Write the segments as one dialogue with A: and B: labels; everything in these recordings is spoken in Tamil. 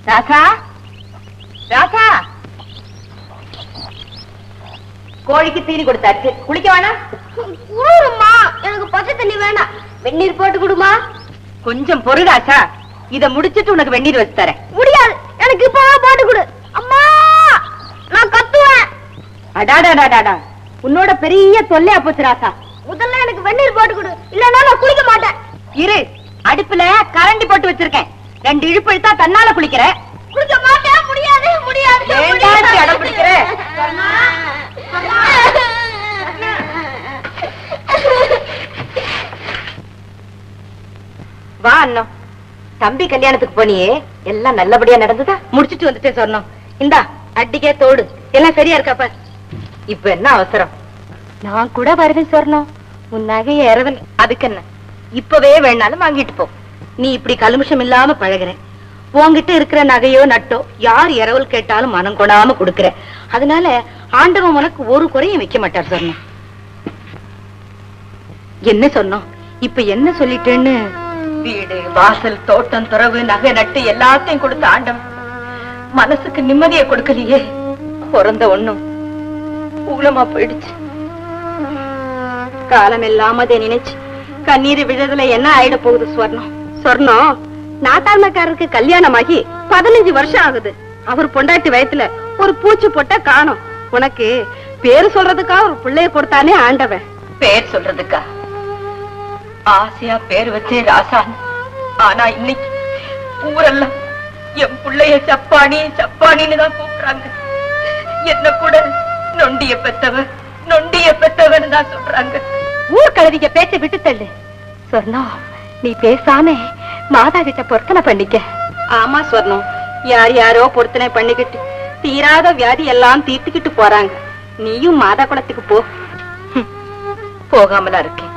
A: ராசா ராசா, கோழிக்கு தீனி கொடுத்தாச்சு, குளிக்க வேணாம்?
B: குளிருமா, எனக்கு பச்சை தண்ணி வேணாம், வெந்நீர் போட்டு கொடுமா.
A: கொஞ்சம் பொருளாச்சா, இத முடிச்சிட்டு உனக்கு வெந்நீர் வச்சு தரேன்.
B: முடியாது, எனக்கு இப்பதான் போட்டு கொடு. அம்மா, நான் கத்துவேன்.
A: அடாடாடாடா, உன்னோட பெரிய தொல்லையா போச்சு ராசா.
B: முதல்ல எனக்கு வெந்நீர் போட்டு கொடு, இல்லன்னா நான் குளிக்க மாட்டேன்.
A: இரு, அடுப்புல கரண்டி போட்டு வச்சிருக்கேன், 2 இழுப்பு இழுத்தா தன்னால குளிக்கிற.
B: குளிக்க மாட்டேன், முடியாது முடியாது.
A: ஏன்டா அடம் பிடிக்கிற? வா அண்ணன், தம்பி கல்யாணத்துக்கு போனியே, எல்லாம் நல்லபடியா நடந்ததா? முடிச்சிட்டு வந்துட்டேன் சொன்னோம். இந்தா அட்டிக்கே தோடு, எல்லாம் சரியா இருக்காப்ப? இப்ப என்ன அவசரம்? நான் கூட வருவேன் சொன்னோம், உன் நகையை இறவன். அதுக்கு என்ன, இப்பவே வேணாலும் வாங்கிட்டு போ. நீ இப்படி கலுமிஷம் இல்லாம பழகுற, உன்கிட்ட இருக்கிற நகையோ நட்டோ யார் இரவல் கேட்டாலும் மனம் கொடாம கொடுக்கற. அதனால ஆண்டவன் உனக்கு ஒரு குறையும் வைக்க மாட்டார் சொன்னோம். என்ன சொன்னோம், இப்ப என்ன சொல்லிட்டேன்னு? வீடு வாசல் தோட்டம் துறவு நகை நட்டு எல்லாத்தையும் கொடுத்த ஆண்டவன் மனசுக்கு நிம்மதியை கொடுக்கலையே. பிறந்த ஒண்ணும் ஊலமா போயிடுச்சு. காலம் எல்லாம் அதை நினைச்சு கண்ணீர் விழுறதுல என்ன ஆயிட போகுது ஸ்வர்ணம்? சொர்ணம், நாட்டாண்மைக்காரருக்கு கல்யாணமாகி 15 வருஷம் ஆகுது. அவர் பொண்டாட்டி வயத்துல ஒரு பூச்சி போட்ட காணோம். உனக்கு பேரு சொல்றதுக்கா ஒரு பிள்ளைய கொடுத்தானே ஆண்டவன். பேர் சொல்றதுக்கா ஆசையா பேர் வச்சே ராசான். ஆனா இன்னைக்கு ஊரெல்லாம் என் பிள்ளைய சப்பானி சப்பானின்னு தான் கூப்பிடுறாங்க. என்ன கூட நொண்டிய பெத்தவன் தான் சொல்றாங்க. ஊர் கழுதிக்க பேச்ச விட்டு தள்ளு. சொர்ணம், நீ பேசாம மாதா கிட்ட பொருத்தனை பண்ணிக்க. ஆமா சொர்ணம், யார் யாரோ பொருத்தனை பண்ணிக்கிட்டு தீராத வியாதி எல்லாம் தீர்த்துக்கிட்டு போறாங்க. நீயும் மாதா குளத்துக்கு போ. போகாமலா இருக்கேன்,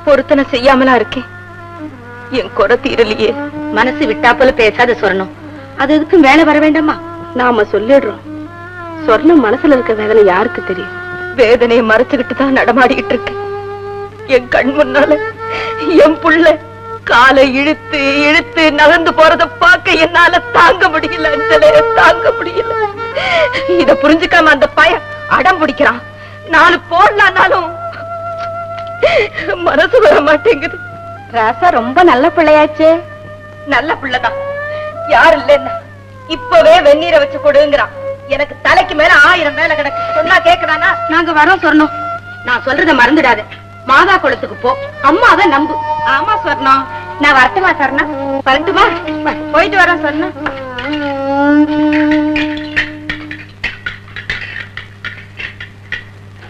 A: பொருத்தனை செய்யாமலா இருக்கேன். என் குறை தீரலையே. மனசு விட்டாப்போல பேசாத சொர்ணம், அது எதுக்கும் வேலை வர வேண்டாமா? நாம சொல்லிடுறோம். சொர்ணம் மனசுல இருக்க வேதனை யாருக்கு தெரியும்? வேதனையை மறைச்சுக்கிட்டு தான் நடமாடிக்கிட்டு இருக்கு. என் கண் முன்னால என் புள்ள காலை இழுத்து இழுத்து நகர்ந்து போறத பார்க்க என்னால தாங்க முடியல, தாங்க முடியல. இத புரிஞ்சுக்காம அந்த பையன் அடம் பிடிக்கிறான். 4 போடலான்னாலும் மனசு வர மாட்டேங்குது. ராசா ரொம்ப நல்ல பிள்ளையாச்சே. நல்ல பிள்ளைதான், யாரு இல்லைன்னா இப்பவே வெந்நீரை வச்சு கொடுங்கிறான். எனக்கு தலைக்கு மேல 1000 வேலை கிடக்கு. சொன்னா கேக்குறானா? நாங்க வரோம் சொன்னோம். நான் சொல்றத மறந்துடாத. மாதா குளத்துக்கு போ, அம்மாவை நம்பு. ஆமா சொர்ணம், நான் வரட்டுமா சொர்ணா? வரட்டுமா? போயிட்டு வரேன் சொர்ணா.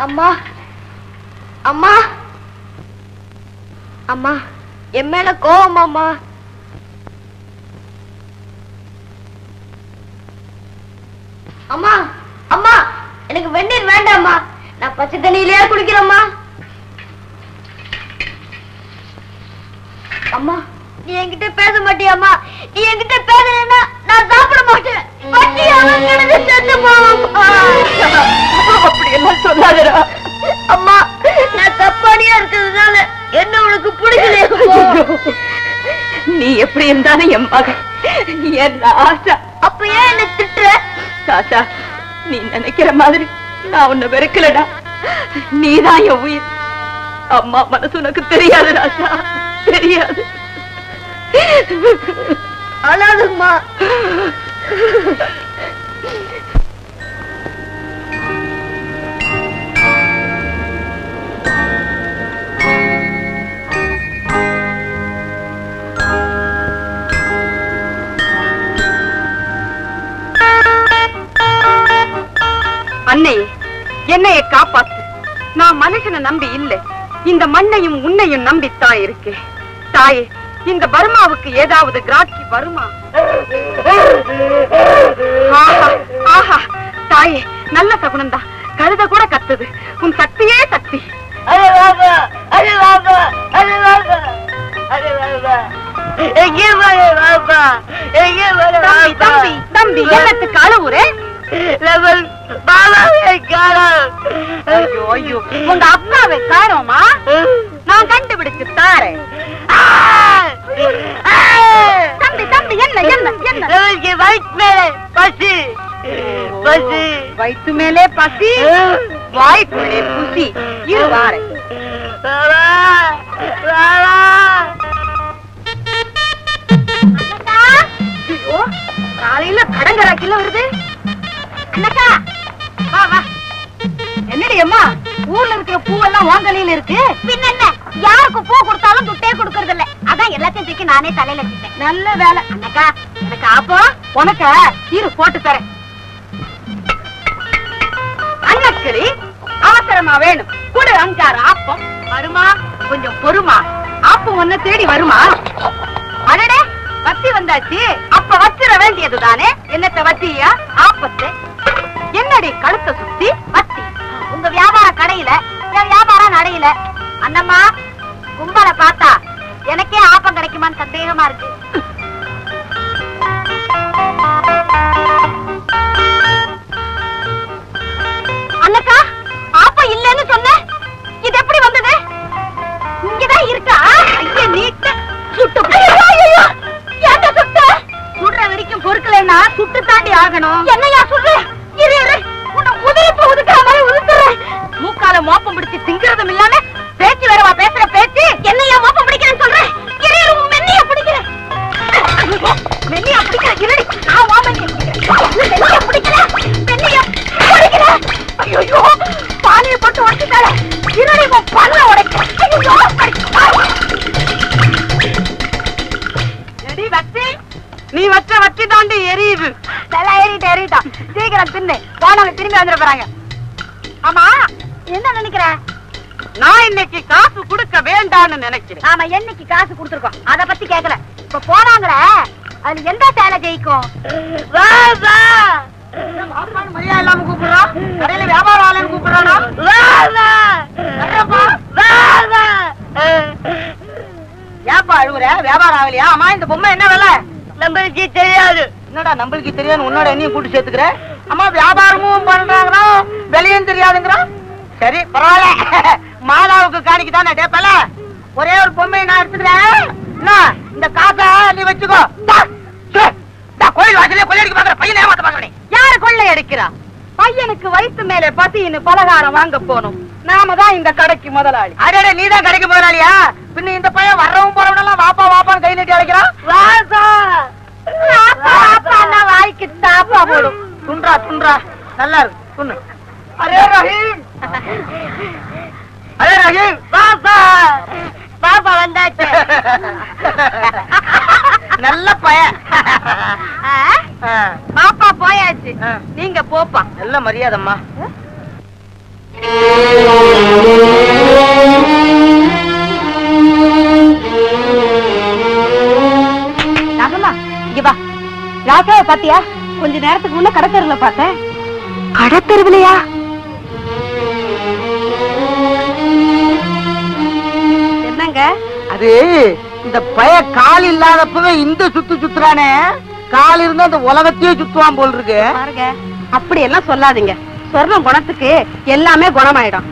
B: அம்மா அம்மா அம்மா, என் மேல கோவம் அம்மா. அம்மா அம்மா, எனக்கு வெந்நீர் வேண்டாம்மா, நான் பச்சை தண்ணியிலேயே குடிக்கிறேம்மா. அம்மா, நீ என்கிட்ட பேச மாட்டியாம்மா? நீ என்கிட்ட பேசலன்னா நான் சாப்பிட மாட்டேன்.
A: அப்படி எல்லாம் சொல்லாதடா
B: அம்மா. நான் தப்பானியா இருக்கிறதுனால என்ன உனக்கு பிடிக்கல.
A: நீ எப்படி இருந்தாலும் என் மகன், என் ஆசா.
B: அப்ப ஏன் என்ன திட்டுற?
A: சாசா, நீ நினைக்கிற மாதிரி நான் உன்னை வெறுக்கலடா. நீதான் என் உயிர். அம்மா மனசு உனக்கு தெரியாது ராசா, தெரியாது.
B: அழாதம்மா.
A: அன்னை, என்னைய காப்பாத்து. நான் மனுஷனை நம்பி இல்லை, இந்த மண்ணையும் உன்னையும் நம்பித்தான் இருக்கேன். தாயே, இந்த பர்மாவுக்கு ஏதாவது கிராட்சி வருமா? ஆஹா, தாயே, நல்ல சகுனந்தா. கழுத கூட கத்துது. உன் சக்தியே சக்தி. தம்பி, என்னத்துக்கு அழுவுறே? உங்க அப்பாவை காணோமா? நான் கண்டுபிடிச்சு தாரேன். தம்பி தம்பி தம்பி என்ன என்ன என்ன
B: வயிற்று மேலே பசி பசி
A: வயிற்று மேலே பசி வாய்க்குள்ளே புசி இரு வாரேன். காலையில கடங்கராக்கில வருது. வா வா. என்னடி அம்மா ஊர்ல இருக்கிற பூவெல்லாம் வாங்கலையில இருக்கு.
B: பின்ன என்ன, யாருக்கு பூ கொடுத்தாலும் துட்டே கொடுக்கறது இல்ல. அதான் எல்லாத்தையும் தூக்கி நானே தலையில வச்சுட்டேன்.
A: நல்ல வேலை.
B: அண்ணக்கா எனக்கு ஆப்போ
A: உனக்க இரு போட்டு தரேன். அண்ணக்கிளி அவசரமா வேணும் குடு 5-6 ஆப்பம். வருமா கொஞ்சம் பொறுமா, ஆப்பம் ஒன்ன தேடி வருமா. அடடே வத்தி வந்தாச்சு, அப்ப வச்சிட வேண்டியதுதானே. என்னத்த வத்தியா ஆப்பத்தை? என்னடி கழுத்தை சுத்தி வத்தி?
B: உங்க வியாபார கடையில என் வியாபாரம் நடையில. அண்ணம்மா கும்பலை பார்த்தா எனக்கே ஆப்பம் கிடைக்குமான்னு சந்தேகமா இருக்கு. அண்ணக்கா ஆப்பம் இல்லன்னு சொன்ன, இது எப்படி வந்தது? இங்கதான் இருக்கா?
A: ஐயா நீட்ட
B: சுட்டு
A: சுடுற வரைக்கும் பொறுக்கலைன்னா சுட்டு தாண்டி ஆகணும்.
B: என்னையா சொல்ற? இரு இரு, உன்னை உதறி போகுதுக்கிற மாதிரி உதுத்துறேன்.
A: மூக்கால மோப்பம் பிடிச்சு திங்கிறதும் இல்லாம பேச்சு வேறவா பேசுற பேச்சு.
B: என்னையா மோப்பம் பிடிக்கிறேன்னு சொல்றேன். இரு இரு, உன் மென்னிய பிடிக்கிறேன்.
A: மெல்லியா பிடிக்கிற இருடி. நான் வா மெல்லியா
B: மென்னிய பிடிக்கிறேன், மென்னிய பிடிக்கிறேன்.
A: ஐயோ பானையை போட்டு உடைச்சுட்டால இருடி, உன் பல்ல உடைக்க. எடி வச்சி, நீ வச்ச வச்சி தாண்டி எரியுது.
B: நல்லா ஏறிட்டா சீக்கிரம் தின்னு, போனவங்க திரும்பி வந்துட போறாங்க. ஆமா என்ன நினைக்கிற?
A: நான் இன்னைக்கு காசு கொடுக்க வேண்டான்னு நினைக்கிறேன்.
B: நாம என்னைக்கு காசு கொடுத்துருக்கோம் அத பத்தி கேக்கல. இப்ப போறாங்களே அதுல எந்த சேலை ஜெயிக்கும்?
A: மரியாதை இல்லாம கூப்பிடுறான், கடையில வியாபாரம் ஆளுன்னு கூப்பிடுறானா? ஏப்பா அழுகுற? வியாபாரம் ஆகலையா? அம்மா இந்த பொம்மை என்ன விலை?
B: நம்மளுக்கு தெரியாது.
A: என்னடா நம்மளுக்கு தெரியாது, உன்னோட என்னையும் கூட்டு சேர்த்துக்கிற? அம்மா வியாபாரமும் பண்றாங்களா, விலையும் தெரியாதுங்கிறான். சரி பரவாயில்ல, மாலாவுக்கு காணிக்கு தானே டேப்பல. ஒரே ஒரு பொம்மையை நான் எடுத்துக்கிறேன். என்ன இந்த காசை நீ வச்சுக்கோ. கோயில் வாசலே கொள்ளையடிக்க பாக்குற பையன் ஏமாத்த பாக்குற. யாரு கொள்ளை அடிக்கிறா? பையனுக்கு வயிற்று மேலே பசின்னு பலகாரம் வாங்க போனோம். நாம தான் இந்த கடைக்கு முதலாளி. அடடே நீ தான் கடைக்கு முதலாளியா? பின்ன இந்த பையன் வர்றவும் போறவனெல்லாம் வாப்பா வாப்பான்னு கை நீட்டி அழைக்கிறான். வாய்க்கு தாப்பா போடும். துன்றா துன்றா நல்லா இருக்கு துண்ணு. அரே ரஹீம், அரே ரஹீம், பாப்பா
B: பாப்பா வந்தாச்சு.
A: நல்ல பையன்.
B: பாப்பா போயாச்சு,
A: நீங்க போப்பா. நல்ல மரியாதைம்மா. ராகமா இங்க வா. ராசாவை பாத்தியா? கொஞ்ச நேரத்துக்கு முன்ன கடத்தெருவுல பார்த்தேன். கடத்தெருவுலையா? என்னங்க அது? இந்த பய கால் இல்லாதப்பவே இந்த சுத்துறானே, கால் இருந்தா அந்த உலகத்தையே சுத்துவான் போல் இருக்கு. பாருங்க அப்படி எல்லாம் சொல்லாதீங்க. சொர்ணம் குணத்துக்கு எல்லாமே குணமாயிடும்.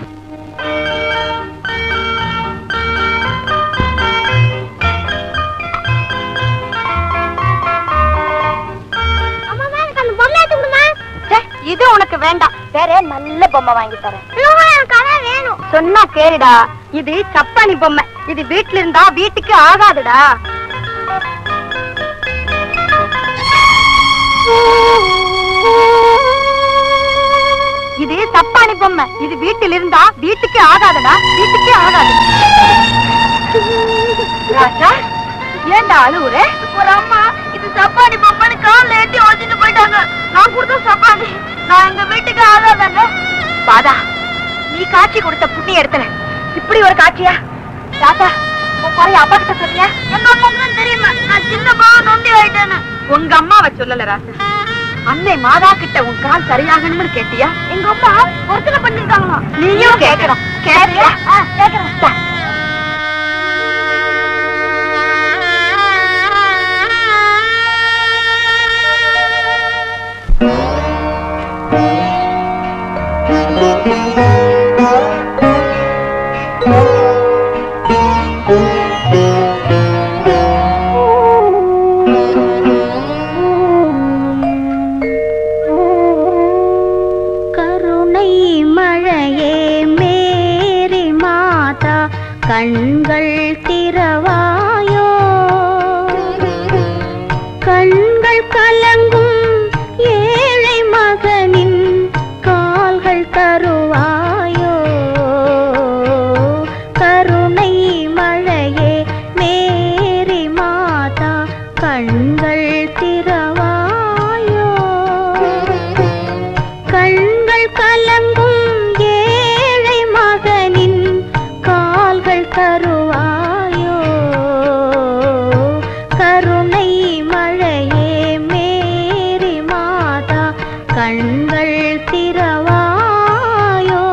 A: இது உனக்கு வேண்டாம், வேற நல்ல பொம்மை வாங்கி தரேன்.
B: வேணும்
A: சொன்னா கேளுடா, இது சப்பானி பொம்மை. இது வீட்டுல இருந்தா வீட்டுக்கு ஆகாதுடா. இது சப்பானி பொம்மை. இது வீட்டில் இருந்தா வீட்டுக்கு ஆகாதுடா, வீட்டுக்கு ஆகாது. ராஜா ஏண்டா அழுவுற?
B: ஒரு அம்மா இது சப்பானி பொம்மைன்னு கால்ல ஏத்தி ஓட்டிட்டு போயிட்டாங்க. நான் கொடுத்த சப்பானி நான் எங்க வீட்டுக்கு ஆகாதாங்க.
A: பாதா நீ காட்சி கொடுத்த புண்ணிய இடத்துல இப்படி ஒரு காட்சியா? ராஜா உன் குறைய அப்பா கிட்ட சொல்லியா?
B: எங்க அம்மாக்கு தான் தெரியுமா நான் சின்ன பாவம் நொண்டி ஆயிட்டேன்னு.
A: உங்க அம்மாவை சொல்லல ராஜா, அன்னை மாதா கிட்ட உன் கால் சரியாகணும்னு கேட்டியா?
B: எங்க அம்மா ஒருத்தனை பண்ணிருக்காங்களா?
A: நீயும் கேட்கணும். கேட்கியா?
B: கேட்கறேன்.
C: கருணை மழையே மேரி மாதா கண்கள் திறவாயோ கண்கள் கலங்கும் ஏழை மகனின் கால்கள் தருவாயோ கருணை மழையே மேரி மாதா கண்கள் திறவாயோ கண்கள் கலங்கும் ஏழை மகனின் கால்கள் தருவாயோ கருணை மழையே மேரி மாதா கண்கள் திறவாயோ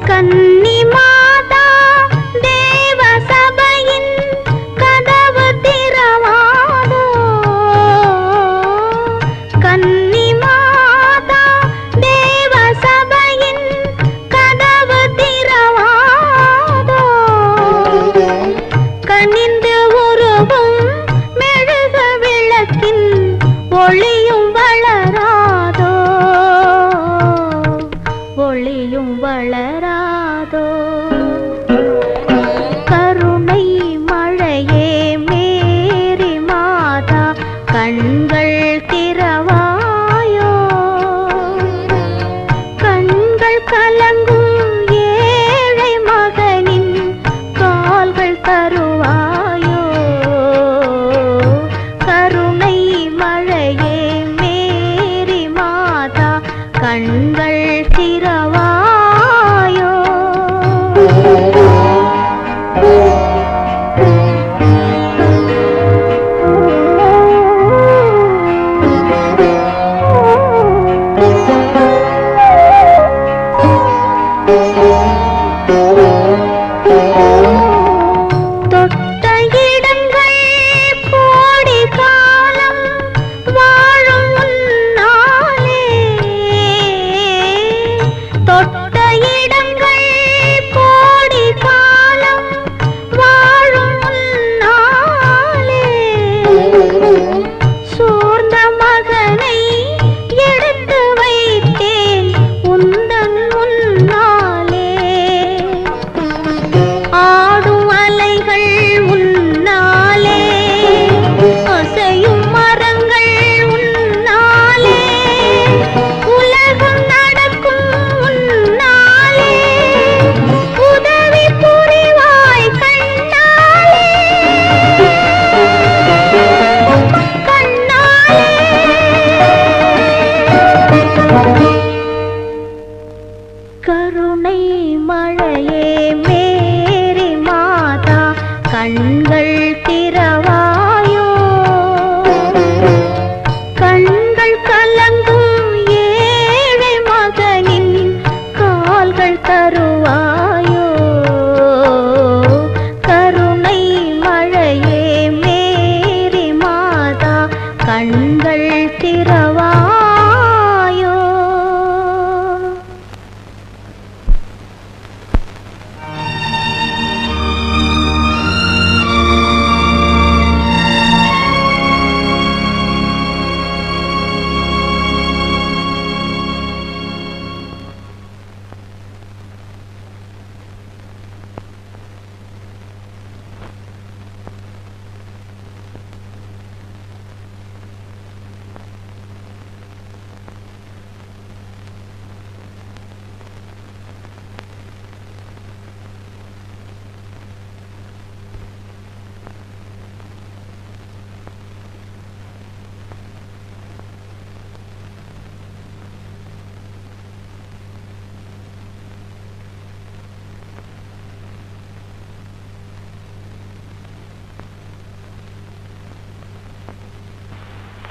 C: கன்னி மாதா தேவ சபையின் கதவு திறவாதோ கன்னி மாதா தேவ சபையின் கதவு திறவாதோ கனிந்து உருவும் மெழுகு விளக்கின் ஒளியும் வளராதோ ஒளியும் வளராதோ கருணை மழையே மேரி மாதா கண்கள் திறவாயோ கண்கள் கலங்கும் ஏழை மகனின் கால்கள் தருவாயோ கருணை மழையே மேரி மாதா கண்கள் திறவாயோ தொட்ட இடங்கள் கோடி காலம் வாழும் முன்னாலே தொட்ட இடங்கள் கோடி காலம் வாழும் முன்னாலே சோர்ந்த மகனை எடுத்து வைத்தேன் உந்தன் முன்னாலே ஆடும் அலைகள் உன்னாலே அசையும் மரங்கள் உன்னாலே உலகம் நடக்கும் உன்னாலே உதவி புரிவாய் கண்ணாலே கண்ணாலே கருணை மழையே மேரி மாதா கண்கள் திறவாயோ கண்கள் கலங்கும் ஏழை மகனின் கால்கள் தருவாயோ கருணை மழையே மேரி மாதா கண்கள் திறவாயோ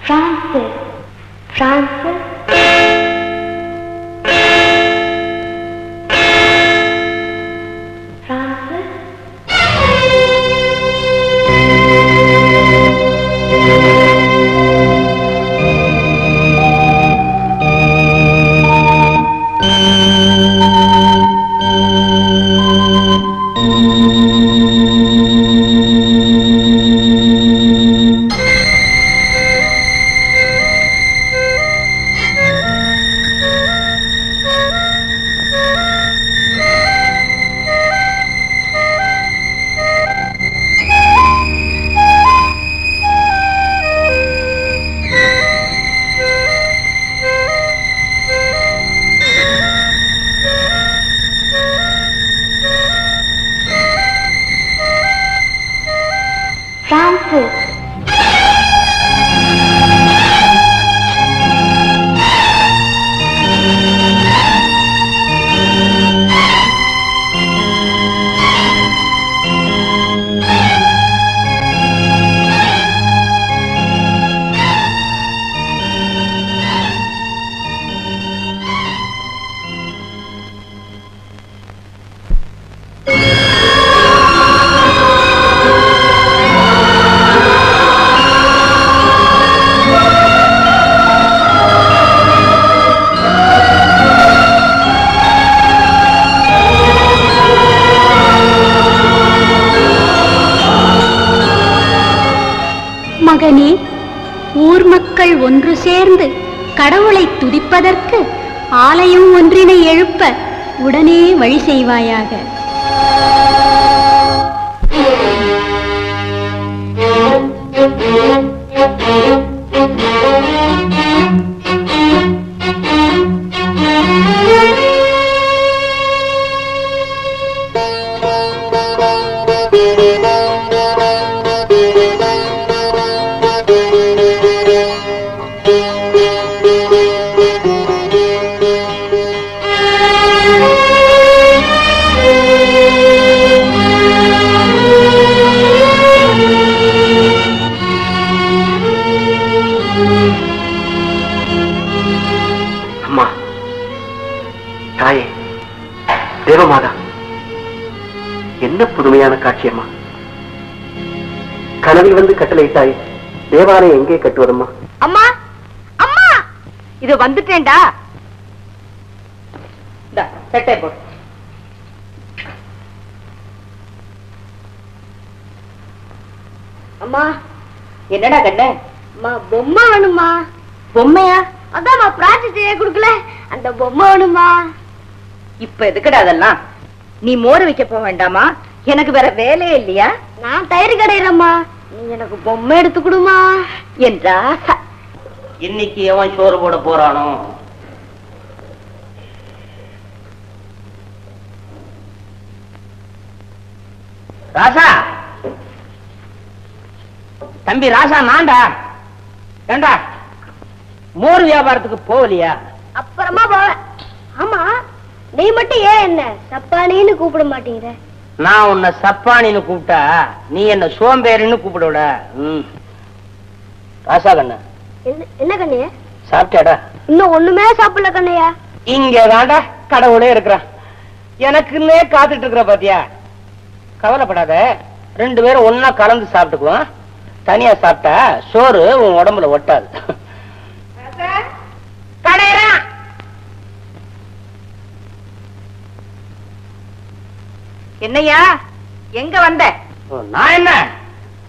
C: Francis, Francis. Francis. மகனே, ஊர் மக்கள் ஒன்று சேர்ந்து கடவுளை துதிப்பதற்கு ஆலயம் ஒன்றினை எழுப்ப உடனே வழி செய்வாயாக.
D: தேவமாதா, என்ன புதுமையான காட்சியம்மா! கனவில் வந்து கட்டளையிட்டாய், தேவாலயம் எங்கே கட்டுவதம்மா?
A: அம்மா அம்மா, இது வந்துட்டேன்டா. கட்டை போடு. அம்மா, என்னடா கண்ண?
C: அம்மா, பொம்மை வேணுமா?
A: பொம்மையா?
C: அதான்மா பிரார்த்தனை செய்ய கொடுக்கல, அந்த பொம்மை வேணுமா?
A: இப்ப எதுக்குடா அதெல்லாம்? நீ மோர் வைக்க போக வேண்டாமா? எனக்கு வேற வேலையே இல்லையா?
C: நான் தயிர் கடையிறம்மா, நீ எனக்கு பொம்மை எடுத்து கொடுமா
A: என்றா.
E: இன்னைக்கு எவன் சோறு போட போறானோ? ராசா, தம்பி ராசா, நான்டா. ஏண்டா மோர் வியாபாரத்துக்கு போகலையா?
C: அப்புறமா போவேன். ஆமா, நீ மட்டும் ஏன் என்ன சப்பானின்னு கூப்பிட மாட்டேங்கிற?
E: நான் உன்னை சப்பானின்னு கூப்பிட்டா நீ என்ன சோம்பேறின்னு கூப்பிடுவட. ராசா கண்ணு,
C: என்ன கண்ணையா
E: சாப்பிட்டாடா?
C: இன்னும் ஒண்ணுமே சாப்பிடல கண்ணையா.
E: இங்க தாண்டா கடவுளே இருக்கிறான், எனக்குன்னே காத்துட்டு இருக்கிற பாத்தியா. கவலைப்படாத, ரெண்டு பேரும் ஒன்னா கலந்து சாப்பிட்டுக்குவோம். தனியா சாப்பிட்டா சோறு உன் உடம்புல ஒட்டாது.
A: என்னையா, எங்க வந்த?
E: நான் என்ன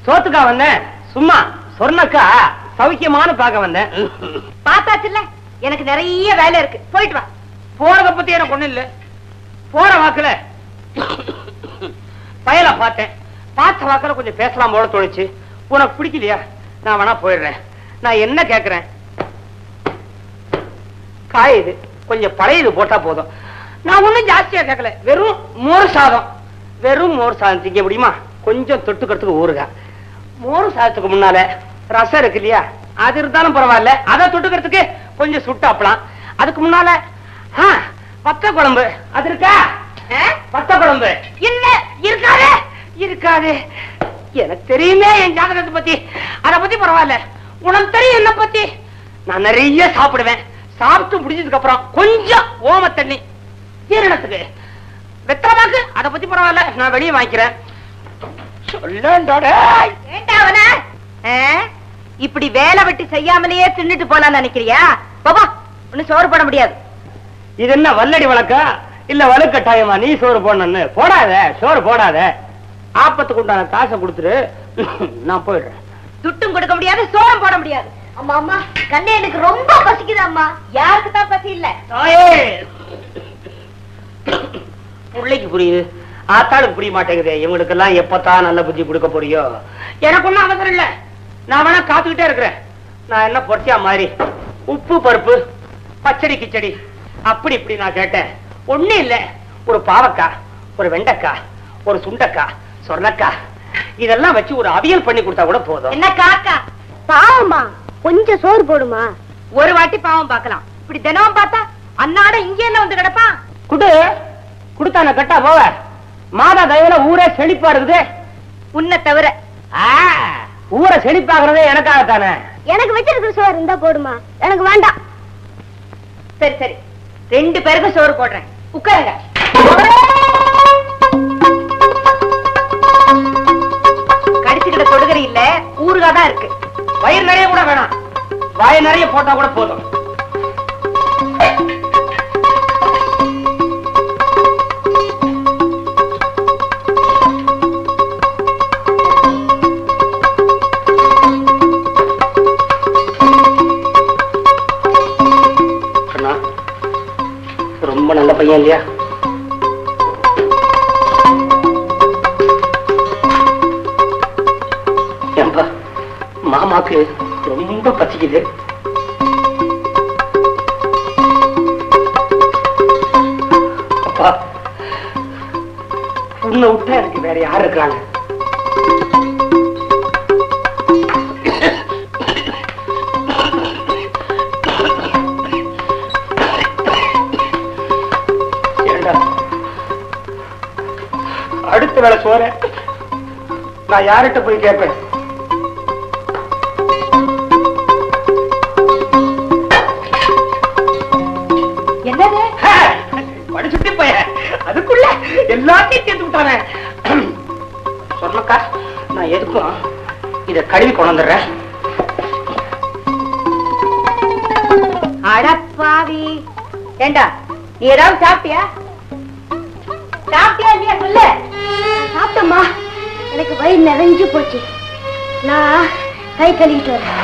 E: சோத்துக்கா வந்தேன், சும்மா சொர்ணக்கா சௌக்கியமான பார்க்க வந்தேன்.
A: பார்த்தாச்சுல்ல, எனக்கு நிறைய வேலை இருக்கு, போயிட்டு வா.
E: போறத பத்தி எனக்கு ஒண்ணு இல்ல, போற வாக்குல பயலா பார்த்தேன், பார்த்த வாக்குல கொஞ்சம் பேசலாம் போல தோணுச்சு. உனக்கு பிடிக்கலையா? நான் வேணா போயிடுறேன். நான் என்ன கேக்குறேன், காயுது கொஞ்சம் பழையது போட்டா போதும். நான் ஒண்ணும் ஜாஸ்தியா கேட்கல, வெறும் மோர் சாதம். வெறும் மோர் சாதம் திங்க முடியுமா? கொஞ்சம் தொட்டுக்கிறதுக்கு ஊறுகாய். மோர் சாதத்துக்கு முன்னால ரசம் இருக்கு இல்லையா, அது இருந்தாலும் பரவாயில்ல, அதை தொட்டுக்கிறதுக்கு கொஞ்சம் சுட்டாப்பலாம். அதுக்கு முன்னால பத்த குழம்பு அது இருக்கா? பத்த குழம்பு இல்ல, இருக்காது இருக்காது. எனக்கு தெரியுமே என் ஜாதகத்தை பத்தி, அதை பத்தி பரவாயில்ல. உனக்கு தெரியும் என்ன பத்தி. நான் நிறைய சாப்பிடுவேன், சாப்பிட்டு முடிஞ்சதுக்கு அப்புறம் கொஞ்சம் ஓம தண்ணி ஜீரணத்துக்கு. வெத்தலைபாக்கு அதை பத்தி பரவாயில்ல, நான் வெளியே வாங்கிக்கிறேன்.
A: இப்படி வேலை வெட்டி செய்யாமலேயே தின்னுட்டு போலான்னு நினைக்கிறியா? பாபா, ஒன்னும் சோறு போட முடியாது.
E: இது என்ன வல்லடி வழக்கா இல்ல வலுக்கட்டாயமா நீ சோறு போடணும்னு? போடாத, சோறு போடாத. ஆப்பத்துக்கு உண்டான காசை கொடுத்துரு, நான் போயிடுறேன்.
A: துட்டும் கொடுக்க முடியாது, சோறும் போட முடியாது.
C: அம்மா அம்மா, கண்ணே எனக்கு ரொம்ப பசிக்குது அம்மா.
A: யாருக்கு தான் பசி இல்ல?
E: பிள்ளைக்கு புரியுது, ஆத்தாளுக்கு புரிய மாட்டேங்குது. இவங்களுக்கு எல்லாம் எப்பத்தான் நல்ல புத்தி கொடுக்க போறியோ? எனக்கு ஒண்ணும் அவசரம் இல்ல, நான் வேணா காத்துக்கிட்டே இருக்கிறேன். நான் என்ன பொறுத்தியா மாதிரி உப்பு பருப்பு பச்சடி கிச்சடி அப்படி இப்படி நான் கேட்டேன். ஒண்ணு இல்ல, ஒரு பாவக்காய், ஒரு வெண்டைக்காய், ஒரு சுண்டக்காய், சொர்ணக்காய், இதெல்லாம் வச்சு ஒரு அவியல் பண்ணி கொடுத்தா கூட போதும்.
A: என்ன காக்கா?
C: பாவமா, கொஞ்சம் சோறு போடுமா.
A: ஒரு வாட்டி பாவம் பார்க்கலாம், இப்படி தினமும் பார்த்தா அன்னாட இங்க என்ன வந்து கிடப்பான்.
E: குடு குடுத்தான கட்டா போவ. மாதா தயவுல ஊரே செழிப்பா இருக்குது.
A: உன்னை தவிர
E: ஊரை செழிப்பாகிறதே எனக்காகத்தானே.
C: எனக்கு வச்சிருக்கிற சோறு இருந்தா போடுமா, எனக்கு வேண்டாம்.
A: சரி சரி, ரெண்டு பேருக்கும் சோறு போடுறேன், உட்காருங்க. கடிச்சுக்கிட்ட தொடுகறி இல்ல, ஊறுகாய் தான் இருக்கு.
E: வயிறு நிறைய கூட வேணாம், வாய் நிறைய போட்டா கூட போதும். சொன்னா ரொம்ப நல்ல பையன் இல்லையா? ஏன்பா மாமாக்கு ரொம்ப பசிக்குது. அப்பா உன்னை விட்டா எனக்கு வேற யார் இருக்கிறாங்க? அடுத்த வேலை சோற நான் யார்கிட்ட போய் கேட்பேன்?
B: என்னது
E: படிச்சுட்டு போய அதுக்குள்ள எல்லாத்தையும் சேர்த்து விட்டானே. சொன்னக்கா நான் எதுக்கும் இத கழுவி கொண்டு வந்துடுறேன்.
B: அடப்பாவி, ஏண்டா நீ ஏதாவது சாப்பிட்டியா? சாப்பிட்டியா இல்லையா சொல்லு.
C: சாப்பிட்டம்மா, எனக்கு வயிறு நிறைஞ்சு போச்சு. நான் கை கழுவிட்டு வரேன்.